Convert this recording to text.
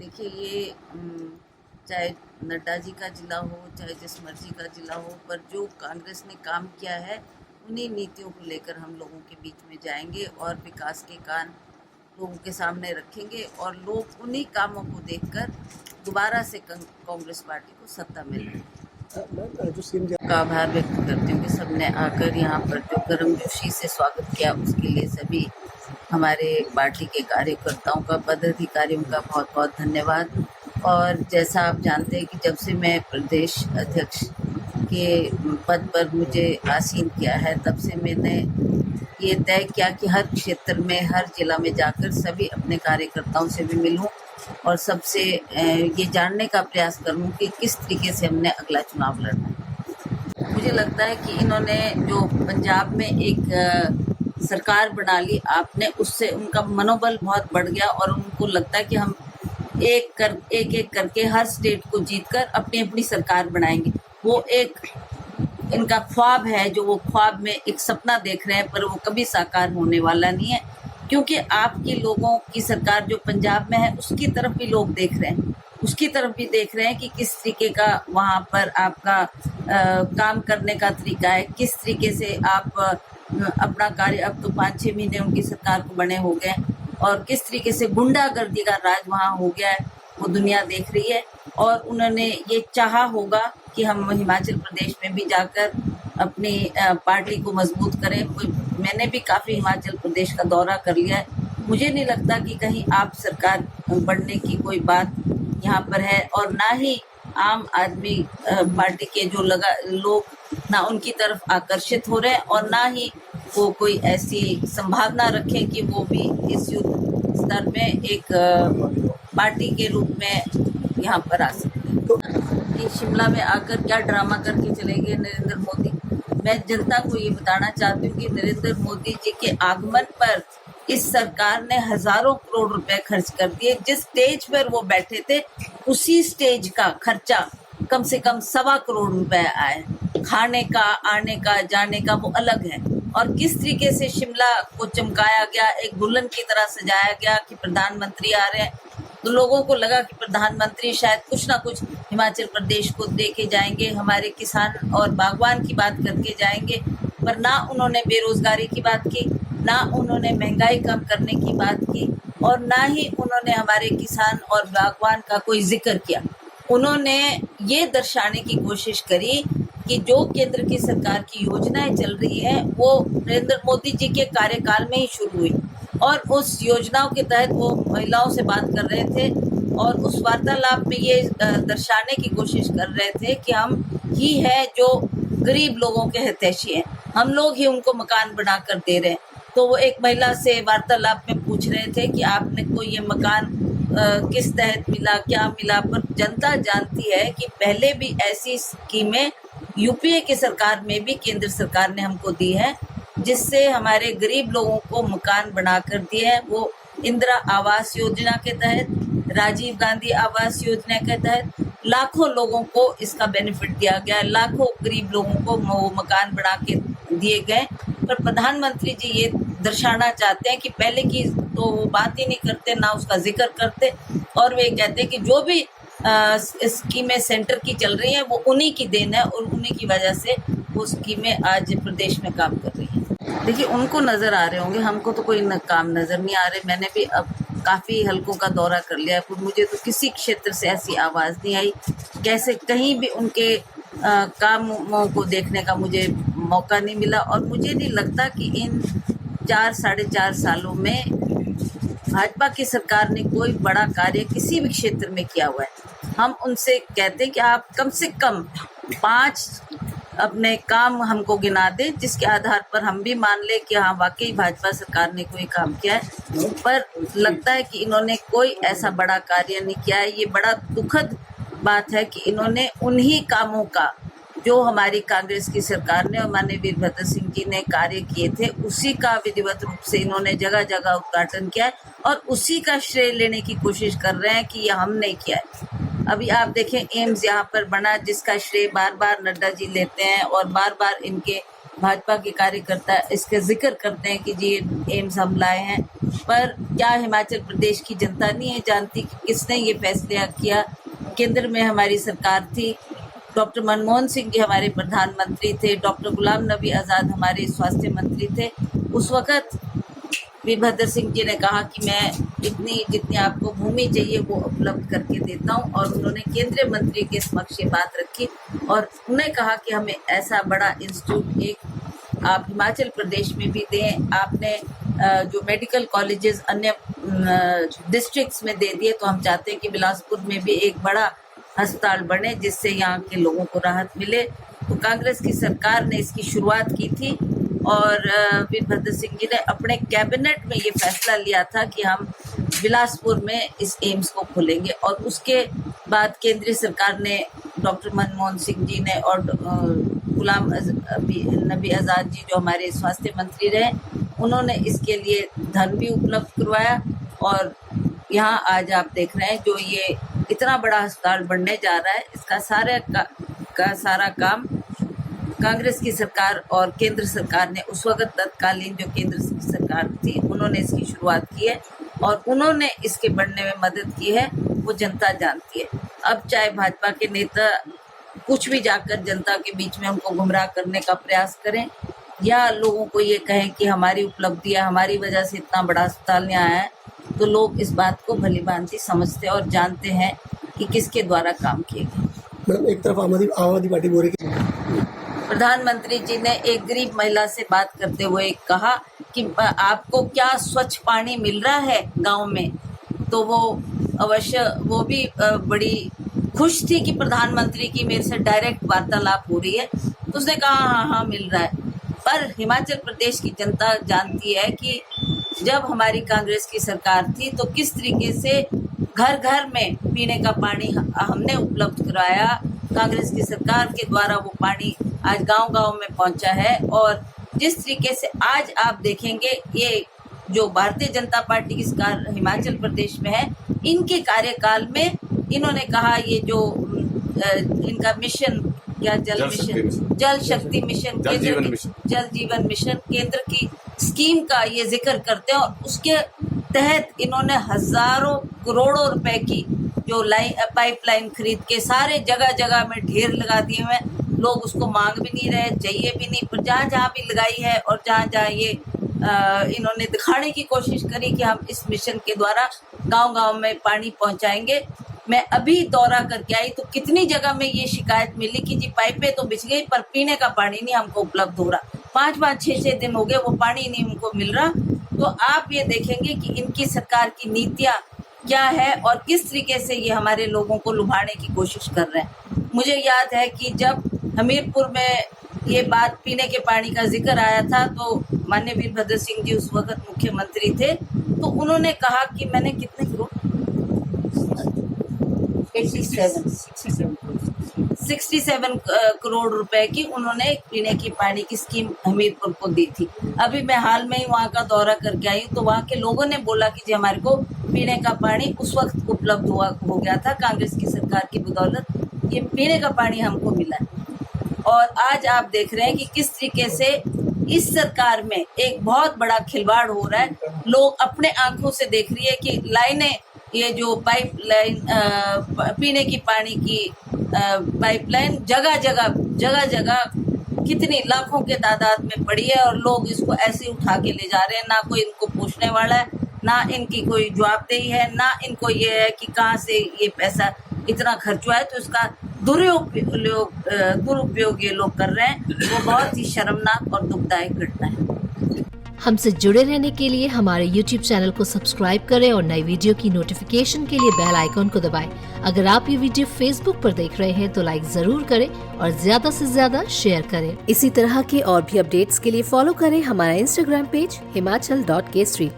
देखिए ये चाहे नड्डा जी का जिला हो, चाहे जिस मर्जी का जिला हो, पर जो कांग्रेस ने काम किया है उन्हीं नीतियों को लेकर हम लोगों के बीच में जाएंगे और विकास के काम लोगों के सामने रखेंगे और लोग उन्हीं कामों को देखकर दोबारा से कांग्रेस पार्टी को सत्ता मिले। का आभार व्यक्त करती हूँ कि सबने आकर यहाँ पर जो गर्मजोशी से स्वागत किया उसके लिए सभी हमारे पार्टी के कार्यकर्ताओं का, पदाधिकारियों का बहुत बहुत धन्यवाद। और जैसा आप जानते हैं कि जब से मैं प्रदेश अध्यक्ष के पद पर मुझे आसीन किया है, तब से मैंने ये तय किया कि हर क्षेत्र में, हर जिला में जाकर सभी अपने कार्यकर्ताओं से भी मिलूं और सबसे ये जानने का प्रयास करूं कि किस तरीके से हमने अगला चुनाव लड़ना है। मुझे लगता है कि इन्होंने जो पंजाब में एक सरकार बना ली आपने, उससे उनका मनोबल बहुत बढ़ गया और उनको लगता है कि हम एक एक करके हर स्टेट को जीतकर अपनी अपनी सरकार बनाएंगे। वो एक इनका ख्वाब है, जो वो ख्वाब में एक सपना देख रहे हैं, पर वो कभी साकार होने वाला नहीं है, क्योंकि आपके लोगों की सरकार जो पंजाब में है उसकी तरफ भी लोग देख रहे हैं, उसकी तरफ भी देख रहे हैं कि किस तरीके का वहाँ पर आपका काम करने का तरीका है, किस तरीके से आप अपना कार्य, अब तो 5-6 महीने उनकी सरकार को बने हो गए और किस तरीके से गुंडागर्दी का राज वहाँ हो गया है, वो दुनिया देख रही है। और उन्होंने ये चाहा होगा कि हम हिमाचल प्रदेश में भी जाकर अपनी पार्टी को मजबूत करें। मैंने भी काफ़ी हिमाचल प्रदेश का दौरा कर लिया है, मुझे नहीं लगता कि कहीं आप सरकार बढ़ने की कोई बात यहाँ पर है, और ना ही आम आदमी पार्टी के जो लोग ना उनकी तरफ आकर्षित हो रहे हैं और ना ही वो कोई ऐसी संभावना रखें कि वो भी इस युद्ध स्तर में एक पार्टी के रूप में यहाँ पर आ सकते हैं। ये शिमला में आकर क्या ड्रामा करके चले गए नरेंद्र मोदी। मैं जनता को ये बताना चाहती हूँ कि नरेंद्र मोदी जी के आगमन पर इस सरकार ने हजारों करोड़ रुपए खर्च कर दिए। जिस स्टेज पर वो बैठे थे उसी स्टेज का खर्चा कम से कम 1.25 करोड़ रुपए आए। खाने का, आने का, जाने का वो अलग है। और किस तरीके से शिमला को चमकाया गया, एक दुल्हन की तरह सजाया गया कि प्रधानमंत्री आ रहे हैं, तो लोगों को लगा कि प्रधानमंत्री शायद कुछ ना कुछ हिमाचल प्रदेश को दे के जाएंगे, हमारे किसान और बागवान की बात करके जाएंगे। पर ना उन्होंने बेरोजगारी की बात की, ना उन्होंने महंगाई कम करने की बात की, और ना ही उन्होंने हमारे किसान और बागवान का कोई जिक्र किया। उन्होंने ये दर्शाने की कोशिश करी कि जो केंद्र की सरकार की योजनाएं चल रही है वो नरेंद्र मोदी जी के कार्यकाल में ही शुरू हुई, और उस योजनाओं के तहत वो महिलाओं से बात कर रहे थे और उस वार्तालाप में ये दर्शाने की कोशिश कर रहे थे कि हम ही है जो गरीब लोगों के हितैषी हैं, हम लोग ही उनको मकान बना कर दे रहे हैं। तो वो एक महिला से वार्तालाप में पूछ रहे थे कि आपने को ये मकान किस तहत मिला, क्या मिला। पर जनता जानती है कि पहले भी ऐसी स्कीमें यूपीए की सरकार में भी केंद्र सरकार ने हमको दी है, जिससे हमारे गरीब लोगों को मकान बनाकर दिए हैं। वो इंदिरा आवास योजना के तहत, राजीव गांधी आवास योजना के तहत लाखों लोगों को इसका बेनिफिट दिया गया, लाखों गरीब लोगों को वो मकान बना के दिए गए। पर प्रधानमंत्री जी ये दर्शाना चाहते हैं कि पहले की तो वो बात ही नहीं करते, ना उसका जिक्र करते, और वे कहते हैं कि जो भी स्कीमें सेंटर की चल रही हैं वो उन्हीं की देन है और उन्हीं की वजह से वो स्कीमें आज प्रदेश में काम कर रही हैं। देखिए उनको नज़र आ रहे होंगे, हमको तो कोई काम नज़र नहीं आ रहे। मैंने भी अब काफ़ी हलकों का दौरा कर लिया है, पर मुझे तो किसी क्षेत्र से ऐसी आवाज़ नहीं आई, कैसे कहीं भी उनके कामों को देखने का मुझे मौका नहीं मिला। और मुझे नहीं लगता कि इन 4-4.5 सालों में भाजपा की सरकार ने कोई बड़ा कार्य किसी भी क्षेत्र में किया हुआ है। हम उनसे कहते हैं कि आप कम से कम 5 अपने काम हमको गिना दें, जिसके आधार पर हम भी मान ले कि हाँ वाकई भाजपा सरकार ने कोई काम किया है। पर लगता है कि इन्होंने कोई ऐसा बड़ा कार्य नहीं किया है। ये बड़ा दुखद बात है कि इन्होंने उन्हीं कामों का जो हमारी कांग्रेस की सरकार ने और माननीय वीरभद्र सिंह जी ने कार्य किए थे, उसी का विधिवत रूप से इन्होंने जगह जगह उद्घाटन किया है और उसी का श्रेय लेने की कोशिश कर रहे हैं कि ये हमने किया है। अभी आप देखें एम्स यहाँ पर बना, जिसका श्रेय बार बार नड्डा जी लेते हैं और बार बार इनके भाजपा के कार्यकर्ता इसके जिक्र करते हैं कि जी एम्स हम लाए हैं। पर क्या हिमाचल प्रदेश की जनता नहीं है जानती कि किसने ये फैसला किया? केंद्र में हमारी सरकार थी, डॉक्टर मनमोहन सिंह जी हमारे प्रधानमंत्री थे, डॉक्टर गुलाम नबी आज़ाद हमारे स्वास्थ्य मंत्री थे। उस वक़्त वीरभद्र सिंह जी ने कहा कि मैं जितनी आपको भूमि चाहिए वो उपलब्ध करके देता हूँ, और उन्होंने केंद्रीय मंत्री के समक्ष ये बात रखी और उन्हें कहा कि हमें ऐसा बड़ा इंस्टीट्यूट एक आप हिमाचल प्रदेश में भी दें। आपने जो मेडिकल कॉलेजेस अन्य डिस्ट्रिक्ट्स में दे दिए, तो हम चाहते हैं कि बिलासपुर में भी एक बड़ा अस्पताल बने जिससे यहाँ के लोगों को राहत मिले। तो कांग्रेस की सरकार ने इसकी शुरुआत की थी और वीरभद्र सिंह जी ने अपने कैबिनेट में ये फैसला लिया था कि हम बिलासपुर में इस एम्स को खोलेंगे, और उसके बाद केंद्रीय सरकार ने डॉक्टर मनमोहन सिंह जी ने और गुलाम नबी आज़ाद जी जो हमारे स्वास्थ्य मंत्री रहे, उन्होंने इसके लिए धन भी उपलब्ध करवाया। और यहाँ आज आप देख रहे हैं जो ये इतना बड़ा अस्पताल बनने जा रहा है, इसका सारा काम कांग्रेस की सरकार और केंद्र सरकार ने उस वक्त तत्कालीन जो केंद्र की सरकार थी उन्होंने इसकी शुरुआत की है और उन्होंने इसके बढ़ने में मदद की है, वो जनता जानती है। अब चाहे भाजपा के नेता कुछ भी जाकर जनता के बीच में उनको गुमराह करने का प्रयास करें या लोगों को ये कहें कि हमारी उपलब्धि है, हमारी वजह से इतना बड़ा अस्पताल यहाँ आया है, तो लोग इस बात को भली भांति समझते और जानते हैं कि किसके द्वारा काम किए गए। मैडम, एक तरफ आम आदमी पार्टी बोल रही है, प्रधानमंत्री जी ने एक गरीब महिला से बात करते हुए कहा कि आपको क्या स्वच्छ पानी मिल रहा है गांव में, तो वो अवश्य वो भी बड़ी खुश थी कि प्रधानमंत्री की मेरे से डायरेक्ट वार्तालाप हो रही है। तो उसने कहा हाँ मिल रहा है। पर हिमाचल प्रदेश की जनता जानती है कि जब हमारी कांग्रेस की सरकार थी तो किस तरीके से घर घर में पीने का पानी हमने उपलब्ध कराया। कांग्रेस की सरकार के द्वारा वो पानी आज गांव-गांव में पहुंचा है, और जिस तरीके से आज आप देखेंगे ये जो भारतीय जनता पार्टी की सरकार हिमाचल प्रदेश में है, इनके कार्यकाल में इन्होंने कहा ये जो इनका मिशन क्या जल शक्ति मिशन, जल जीवन मिशन केंद्र की स्कीम का ये जिक्र करते हैं, और उसके तहत इन्होंने हजारों करोड़ों रुपए की जो पाइपलाइन खरीद के सारे जगह जगह में ढेर लगा दिए हुए हैं। लोग उसको मांग भी नहीं रहे, चाहिए भी नहीं, पर जहाँ जहाँ भी लगाई है और जहाँ जहाँ ये इन्होंने दिखाने की कोशिश करी कि हम इस मिशन के द्वारा गांव-गांव में पानी पहुंचाएंगे। मैं अभी दौरा करके आई तो कितनी जगह में ये शिकायत मिली कि जी पाइपें तो बिछ गई पर पीने का पानी नहीं हमको उपलब्ध हो रहा। 5-5, 6-6 दिन हो गए वो पानी नहीं हमको मिल रहा। तो आप ये देखेंगे कि इनकी सरकार की नीतियाँ क्या है और किस तरीके से ये हमारे लोगों को लुभाने की कोशिश कर रहे हैं। मुझे याद है कि जब हमीरपुर में ये बात पीने के पानी का जिक्र आया था तो माननीय वीरभद्र सिंह जी उस वक्त मुख्यमंत्री थे, तो उन्होंने कहा कि मैंने कितने करोड़ 67 करोड़ रुपए की उन्होंने पीने की पानी की स्कीम हमीरपुर को दी थी। अभी मैं हाल में ही वहाँ का दौरा करके आई तो वहाँ के लोगों ने बोला कि जी हमारे को पीने का पानी उस वक्त उपलब्ध हो गया था कांग्रेस की सरकार की बदौलत, ये पीने का पानी हमको मिला है। और आज आप देख रहे हैं कि किस तरीके से इस सरकार में एक बहुत बड़ा खिलवाड़ हो रहा है। लोग अपने आंखों से देख रही है कि लाइनें, ये जो पाइपलाइन पीने की पानी की पाइपलाइन जगह जगह कितनी लाखों के तादाद में पड़ी है, और लोग इसको ऐसे उठा के ले जा रहे हैं। ना कोई इनको पूछने वाला है, ना इनकी कोई जवाबदेही है, ना इनको ये है कि कहाँ से ये पैसा इतना खर्च हुआ है। तो इसका दुरुपयोग ये लोग कर रहे हैं, वो बहुत ही शर्मनाक और दुखदायक घटना है। हमसे जुड़े रहने के लिए हमारे YouTube चैनल को सब्सक्राइब करें और नई वीडियो की नोटिफिकेशन के लिए बेल आइकॉन को दबाएं। अगर आप ये वीडियो Facebook पर देख रहे हैं तो लाइक जरूर करें और ज्यादा से ज्यादा शेयर करें। इसी तरह के और भी अपडेट्स के लिए फॉलो करें हमारा Instagram पेज himachal.kesri।